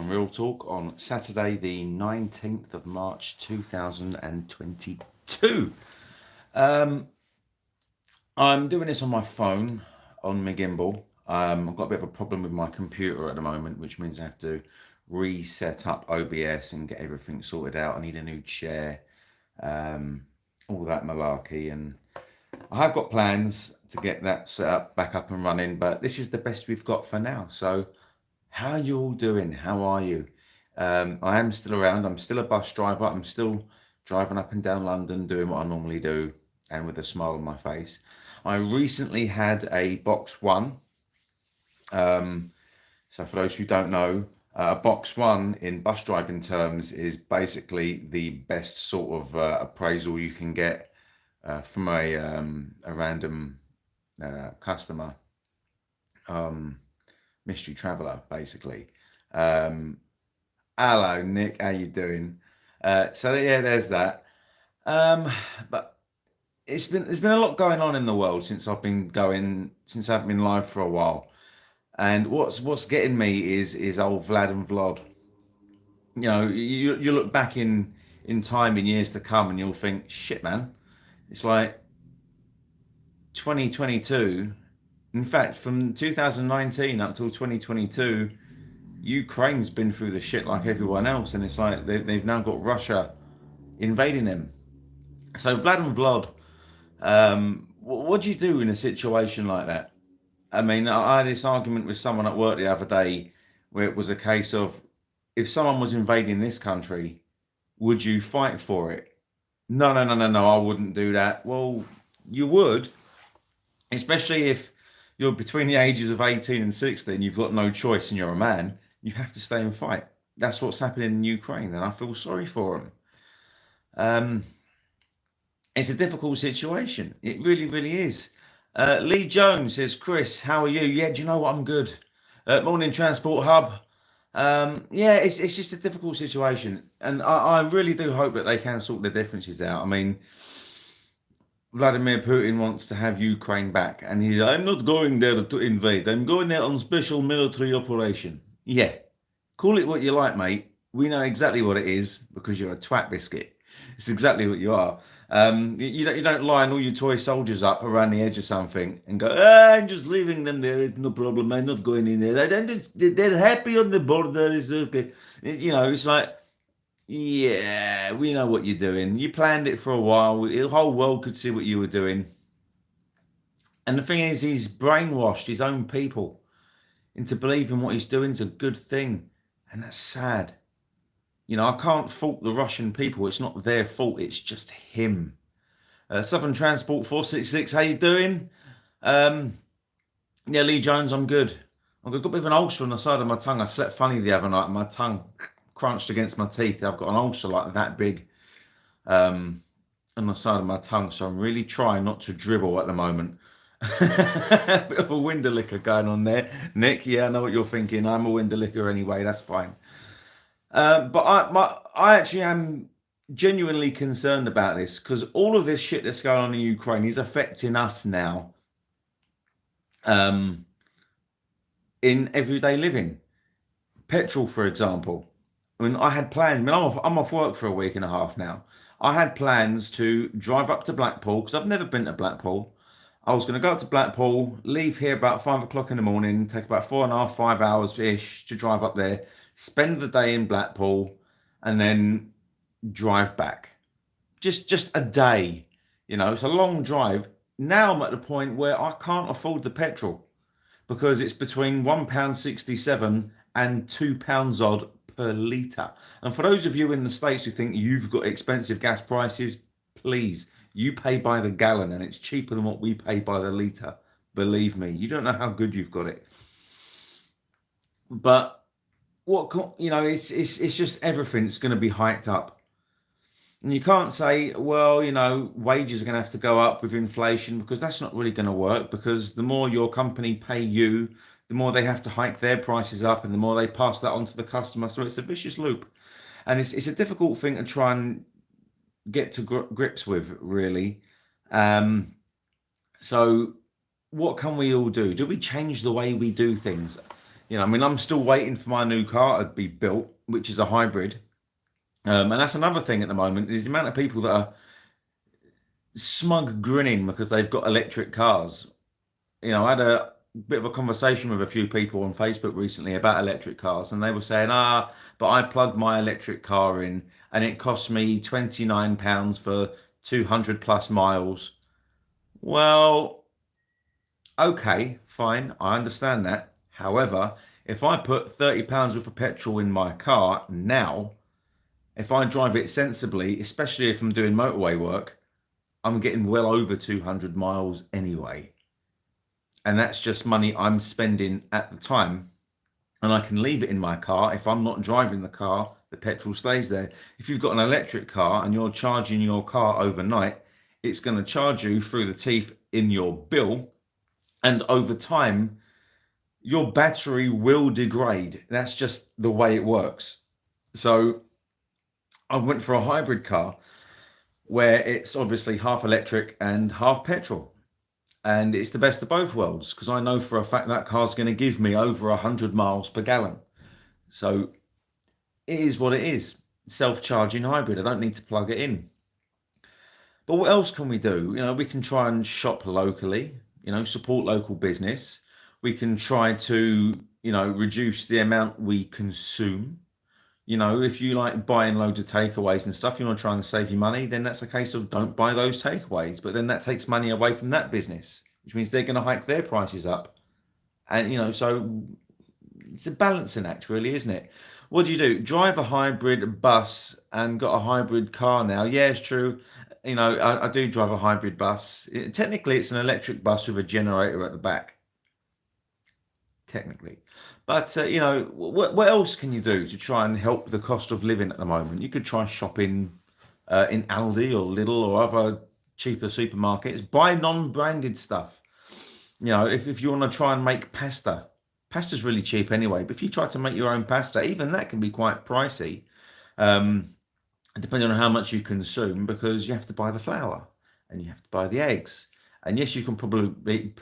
on Real Talk on Saturday, the 19th of March 2022. I'm doing this on my phone, on my gimbal. I've got a bit of a problem with my computer at the moment, which means I have to reset up OBS and get everything sorted out. I need a new chair, all that malarkey. And I have got plans to get that set up, back up and running, but this is the best we've got for now. So how are you all doing? How are you? I am still around. I'm still a bus driver. I'm still driving up and down London doing what I normally do and with a smile on my face. I recently had a Box One. So for those who don't know, Box One in bus driving terms is basically the best sort of appraisal you can get from a random customer. Mystery traveller, basically. Hello, Nick. How you doing? So yeah, there's that. But there's been a lot going on in the world since I've been live for a while. And what's getting me is old Vlad and Vlad. You know, you look back in time in years to come, and you'll think, shit, man, it's like 2022. In fact, from 2019 up till 2022, Ukraine's been through the shit like everyone else, and it's like they've now got Russia invading them. So Vlad and Vlad, what do you do in a situation like that? I mean, I had this argument with someone at work the other day where it was a case of, if someone was invading this country, would you fight for it? No, no, no, no, no, I wouldn't do that. Well, you would, especially if you're between the ages of 18 and 16, you've got no choice and you're a man, you have to stay and fight. That's what's happening in Ukraine, and I feel sorry for them. It's a difficult situation. It really, really is. Lee Jones says, Chris, how are you? Yeah, do you know what? I'm good. Morning Transport Hub. Yeah, it's just a difficult situation. And I really do hope that they can sort the differences out. I mean, Vladimir Putin wants to have Ukraine back. And I'm not going there to invade. I'm going there on special military operation. Yeah, call it what you like, mate. We know exactly what it is because you're a twat biscuit. It's exactly what you are. You don't line all your toy soldiers up around the edge of something and go, I'm just leaving them there. It's no problem. I'm not going in there. They're happy on the border. It's okay. You know, it's like, yeah, we know what you're doing. You planned it for a while. The whole world could see what you were doing. And the thing is, he's brainwashed his own people into believing what he's doing is a good thing. And that's sad. You know, I can't fault the Russian people. It's not their fault. It's just him. Southern Transport 466, how you doing? Yeah, Lee Jones, I'm good. I've got a bit of an ulcer on the side of my tongue. I slept funny the other night and my tongue crunched against my teeth. I've got an ulcer like that big on the side of my tongue. So I'm really trying not to dribble at the moment. Bit of a window licker going on there. Nick, yeah, I know what you're thinking. I'm a window licker anyway. That's fine. But I actually am genuinely concerned about this because all of this shit that's going on in Ukraine is affecting us now in everyday living. Petrol, for example. I mean, I had planned, I'm off work for a week and a half now. I had plans to drive up to Blackpool because I've never been to Blackpool. I was going to go up to Blackpool, leave here about 5 o'clock in the morning, take about 4.5, 5 hours-ish to drive up there, spend the day in Blackpool, and then drive back. Just a day. You know, it's a long drive. Now I'm at the point where I can't afford the petrol because it's between £1.67 and £2 odd per litre. And for those of you in the States who think you've got expensive gas prices, please, you pay by the gallon and it's cheaper than what we pay by the litre. Believe me, you don't know how good you've got it. But it's just everything's going to be hiked up, and you can't say, well, wages are going to have to go up with inflation, because that's not really going to work, because the more your company pay you, the more they have to hike their prices up, and the more they pass that on to the customer. So it's a vicious loop, and it's a difficult thing to try and get to grips with, really. So what can we all do? Do we change the way we do things? I mean, I'm still waiting for my new car to be built, which is a hybrid. And that's another thing at the moment is the amount of people that are smug grinning because they've got electric cars. I had a bit of a conversation with a few people on Facebook recently about electric cars, and they were saying, but I plugged my electric car in and it cost me £29 for 200 plus miles. Well, okay, fine, I understand that. However, if I put £30 worth of petrol in my car now, if I drive it sensibly, especially if I'm doing motorway work, I'm getting well over 200 miles anyway. And that's just money I'm spending at the time. And I can leave it in my car. If I'm not driving the car, the petrol stays there. If you've got an electric car and you're charging your car overnight, it's going to charge you through the teeth in your bill. And over time, your battery will degrade. That's just the way it works. So I went for a hybrid car where it's obviously half electric and half petrol. And it's the best of both worlds because I know for a fact that car's going to give me over 100 miles per gallon. So it is what it is. Self-charging hybrid. I don't need to plug it in. But what else can we do? We can try and shop locally, support local business. We can try to, reduce the amount we consume. If you like buying loads of takeaways and stuff, you want to try and save your money, then that's a case of don't buy those takeaways. But then that takes money away from that business, which means they're going to hike their prices up. And, so it's a balancing act, really, isn't it? What do? Drive a hybrid bus and got a hybrid car now. Yeah, it's true. I do drive a hybrid bus. Technically, it's an electric bus with a generator at the back. Technically. But what else can you do to try and help the cost of living at the moment? You could try shopping in Aldi or Lidl or other cheaper supermarkets. Buy non-branded stuff. If you want to try and make pasta's really cheap anyway. But if you try to make your own pasta, even that can be quite pricey, depending on how much you consume, because you have to buy the flour and you have to buy the eggs. And yes, you can probably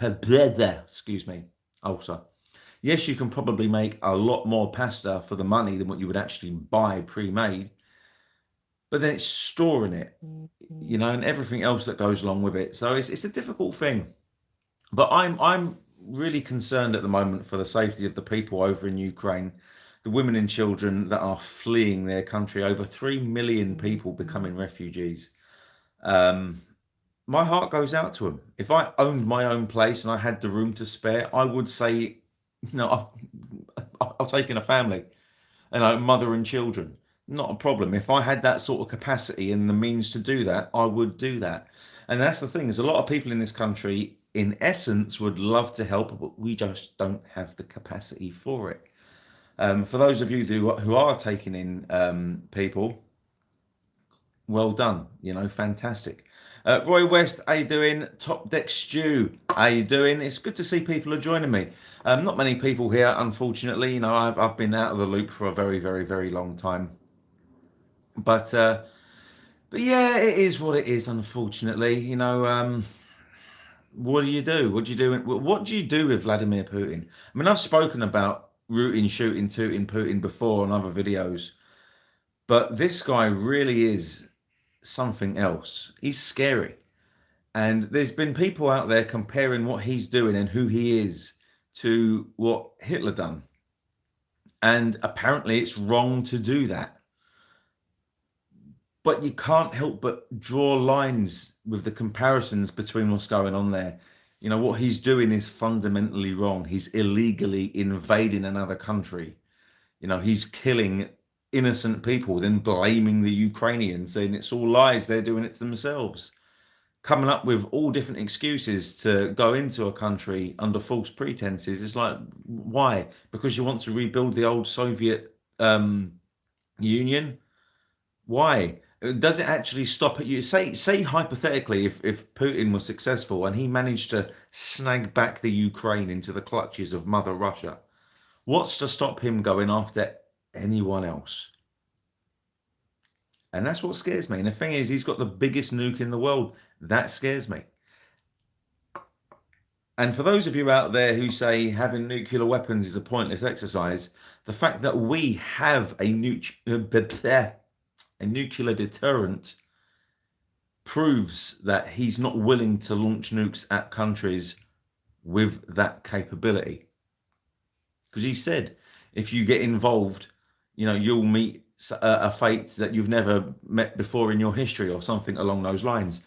excuse me, ulcer. Yes, you can probably make a lot more pasta for the money than what you would actually buy pre-made. But then it's storing it, and everything else that goes along with it. So it's a difficult thing. But I'm really concerned at the moment for the safety of the people over in Ukraine, the women and children that are fleeing their country. Over 3 million people becoming refugees. My heart goes out to them. If I owned my own place and I had the room to spare, I would say, I'll take in a family, mother and children, not a problem. If I had that sort of capacity and the means to do that, I would do that. And that's the thing, is a lot of people in this country, in essence, would love to help, but we just don't have the capacity for it. For those of you who are taking in people, well done, fantastic. Roy West, how you doing? Top Deck Stew, how you doing? It's good to see people are joining me. Not many people here, unfortunately. I've been out of the loop for a very, very, very long time. But yeah, it is what it is, unfortunately. What do you do? What do you do with Vladimir Putin? I mean, I've spoken about rooting, shooting, tooting Putin before on other videos, but this guy really is something else. He's scary. And there's been people out there comparing what he's doing and who he is to what Hitler done. And apparently it's wrong to do that. But you can't help but draw lines with the comparisons between what's going on there. What he's doing is fundamentally wrong. He's illegally invading another country. He's killing innocent people, then blaming the Ukrainians, saying it's all lies, they're doing it to themselves. Coming up with all different excuses to go into a country under false pretenses. It's like, why? Because you want to rebuild the old Soviet Union? Why? Does it actually stop at you? Say hypothetically, if Putin was successful and he managed to snag back the Ukraine into the clutches of Mother Russia, what's to stop him going after anyone else? And that's what scares me. And the thing is, he's got the biggest nuke in the world. That scares me. And for those of you out there who say having nuclear weapons is a pointless exercise, the fact that we have a nuclear deterrent proves that he's not willing to launch nukes at countries with that capability. Because he said, if you get involved, you'll meet a fate that you've never met before in your history, or something along those lines,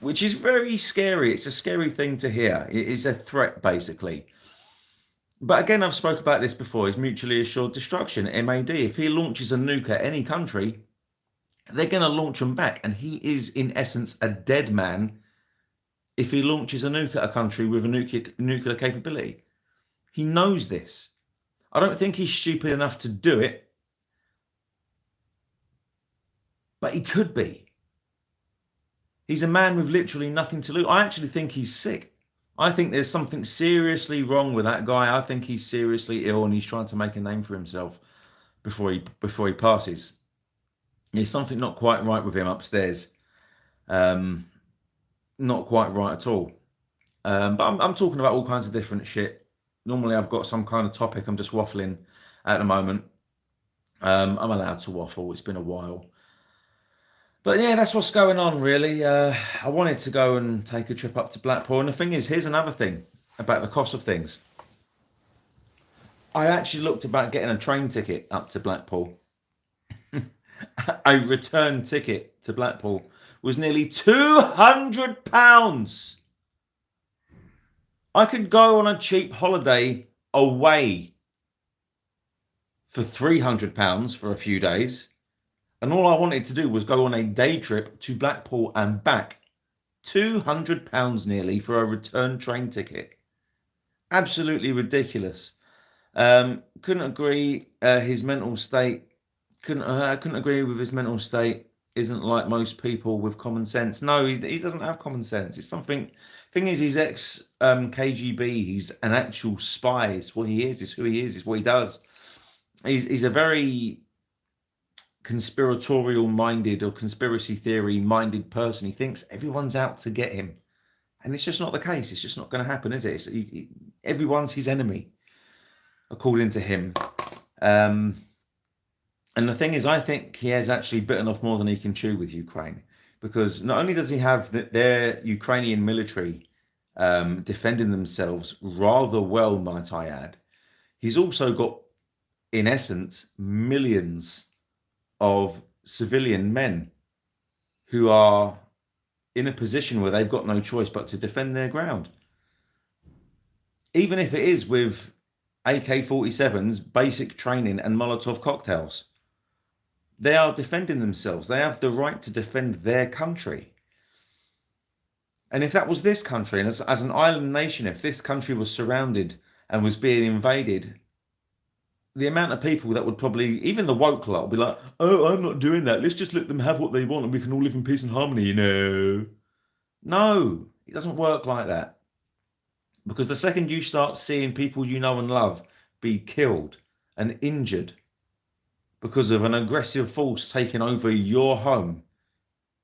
which is very scary. It's a scary thing to hear. It is a threat, basically. But again, I've spoke about this before, is mutually assured destruction, MAD. If he launches a nuke at any country, they're going to launch them back. And he is, in essence, a dead man if he launches a nuke at a country with a nuclear capability. He knows this. I don't think he's stupid enough to do it, but he could be. He's a man with literally nothing to lose. I actually think he's sick. I think there's something seriously wrong with that guy. I think he's seriously ill, and he's trying to make a name for himself before he passes. There's something not quite right with him upstairs. Not quite right at all. But I'm talking about all kinds of different shit. Normally I've got some kind of topic. I'm just waffling at the moment. I'm allowed to waffle. It's been a while. But yeah, that's what's going on, really. I wanted to go and take a trip up to Blackpool. And the thing is, here's another thing about the cost of things. I actually looked about getting a train ticket up to Blackpool. A return ticket to Blackpool was nearly £200. I could go on a cheap holiday away for £300 for a few days. And all I wanted to do was go on a day trip to Blackpool and back. £200 nearly for a return train ticket. Absolutely ridiculous. Couldn't agree. His mental state. Couldn't agree with his mental state. Isn't like most people with common sense. No, he doesn't have common sense. It's something. Thing is, he's ex KGB. He's an actual spy. It's what he is. It's who he is. It's what he does. He's a very conspiratorial minded or conspiracy theory minded person. He thinks everyone's out to get him, and it's just not the case. It's just not going to happen, is it? Everyone's his enemy, according to him. And the thing is, I think he has actually bitten off more than he can chew with Ukraine, because not only does he have their Ukrainian military defending themselves rather well, might I add, he's also got, in essence, millions of civilian men who are in a position where they've got no choice but to defend their ground. Even if it is with AK-47s, basic training and Molotov cocktails. They are defending themselves. They have the right to defend their country. And if that was this country, and as an island nation, if this country was surrounded and was being invaded, the amount of people that would probably, even the woke lot, would be like, oh, I'm not doing that. Let's just let them have what they want and we can all live in peace and harmony, No, it doesn't work like that. Because the second you start seeing people you know and love be killed and injured because of an aggressive force taking over your home,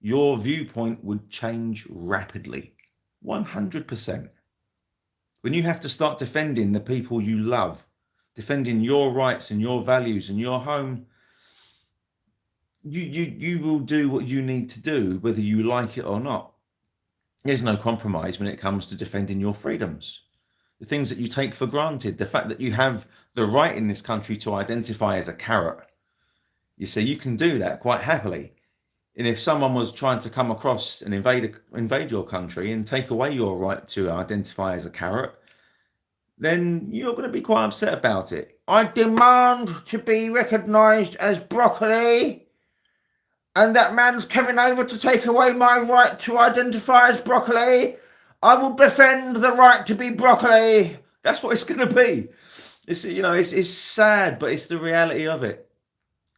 your viewpoint would change rapidly. 100%. When you have to start defending the people you love, defending your rights and your values and your home, you will do what you need to do, whether you like it or not. There's no compromise when it comes to defending your freedoms, the things that you take for granted, the fact that you have the right in this country to identify as a carrot. You see, you can do that quite happily. And if someone was trying to come across and invade your country and take away your right to identify as a carrot, then you're going to be quite upset about it. I demand to be recognised as broccoli, and that man's coming over to take away my right to identify as broccoli. I will defend the right to be broccoli. That's what it's going to be. It's sad, but it's the reality of it.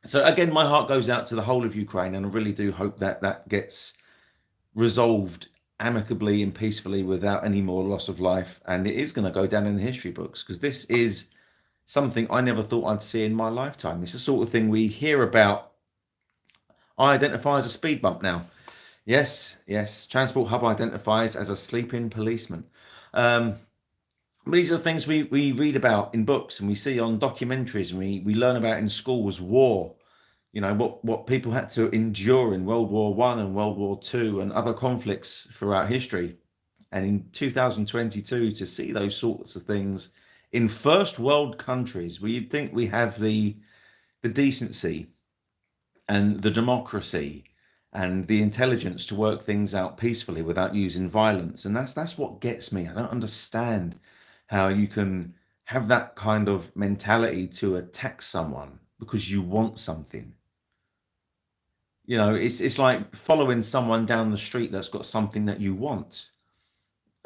So again, my heart goes out to the whole of Ukraine, and I really do hope that that gets resolved amicably and peacefully without any more loss of life. And it is going to go down in the history books, because this is something I never thought I'd see in my lifetime. It's the sort of thing we hear about. I identify as a speed bump now. Yes. Transport Hub identifies as a sleeping policeman. These are the things we read about in books and we see on documentaries and we learn about in schools. War, you know, what people had to endure in World War One and World War Two and other conflicts throughout history. And in 2022, to see those sorts of things in first world countries where you'd think we have the decency and the democracy and the intelligence to work things out peacefully without using violence. And that's what gets me. I don't understand how you can have that kind of mentality to attack someone because you want something. You know, it's like following someone down the street that's got something that you want.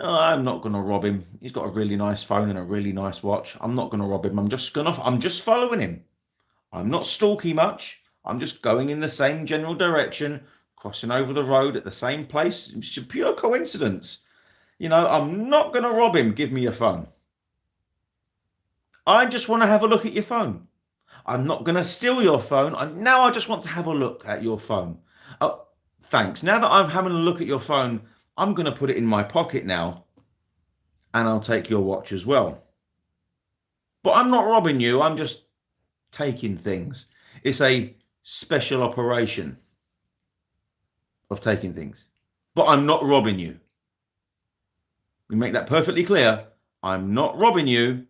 Oh, I'm not going to rob him. He's got a really nice phone and a really nice watch. I'm not going to rob him. I'm just following him. I'm not stalky much. I'm just going in the same general direction, crossing over the road at the same place. It's a pure coincidence. You know, I'm not going to rob him. Give me your phone. I just want to have a look at your phone. I'm not going to steal your phone. Now I just want to have a look at your phone. Oh, thanks. Now that I'm having a look at your phone, I'm going to put it in my pocket now and I'll take your watch as well. But I'm not robbing you. I'm just taking things. It's a special operation of taking things. But I'm not robbing you. We make that perfectly clear. I'm not robbing you.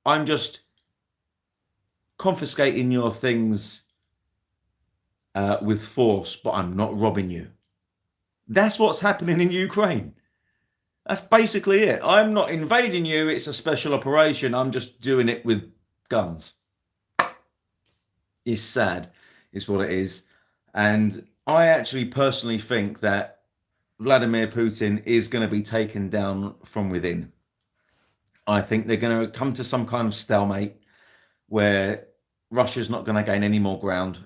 I'm just confiscating your things with force, but I'm not robbing you. That's what's happening in Ukraine. That's basically it. I'm not invading you. It's a special operation. I'm just doing it with guns. It's sad, is what it is. And I actually personally think that Vladimir Putin is going to be taken down from within. I think they're going to come to some kind of stalemate where Russia's not going to gain any more ground.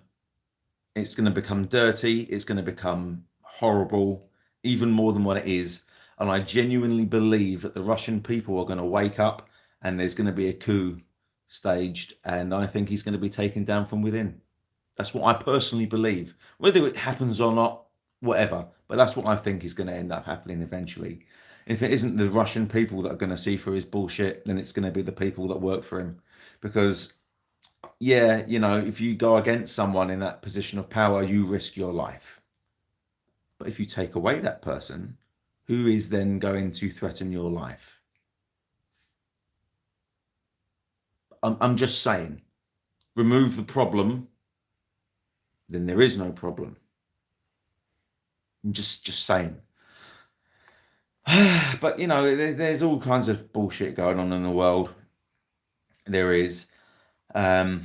It's going to become dirty. It's going to become horrible, even more than what it is. And I genuinely believe that the Russian people are going to wake up and there's going to be a coup staged. And I think he's going to be taken down from within. That's what I personally believe. Whether it happens or not, whatever. But that's what I think is going to end up happening eventually. If it isn't the Russian people that are going to see through his bullshit, then it's going to be the people that work for him. Because, yeah, you know, if you go against someone in that position of power, you risk your life. But if you take away that person, who is then going to threaten your life? I'm just saying, remove the problem, then there is no problem. I'm just saying. But, you know, there's all kinds of bullshit going on in the world. There is. I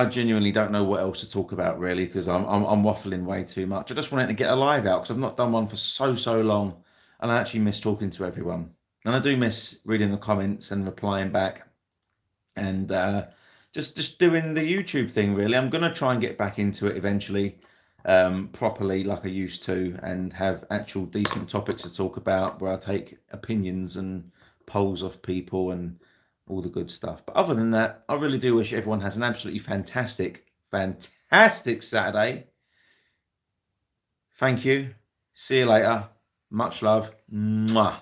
genuinely don't know what else to talk about, really, because I'm waffling way too much. I just wanted to get a live out because I've not done one for so long, and I actually miss talking to everyone. And I do miss reading the comments and replying back, and just doing the YouTube thing, really. I'm going to try and get back into it eventually, properly like I used to, and have actual decent topics to talk about where I take opinions and polls off people and all the good stuff. But other than that, I really do wish everyone has an absolutely fantastic Saturday. Thank you. See you later. Much love. Mwah.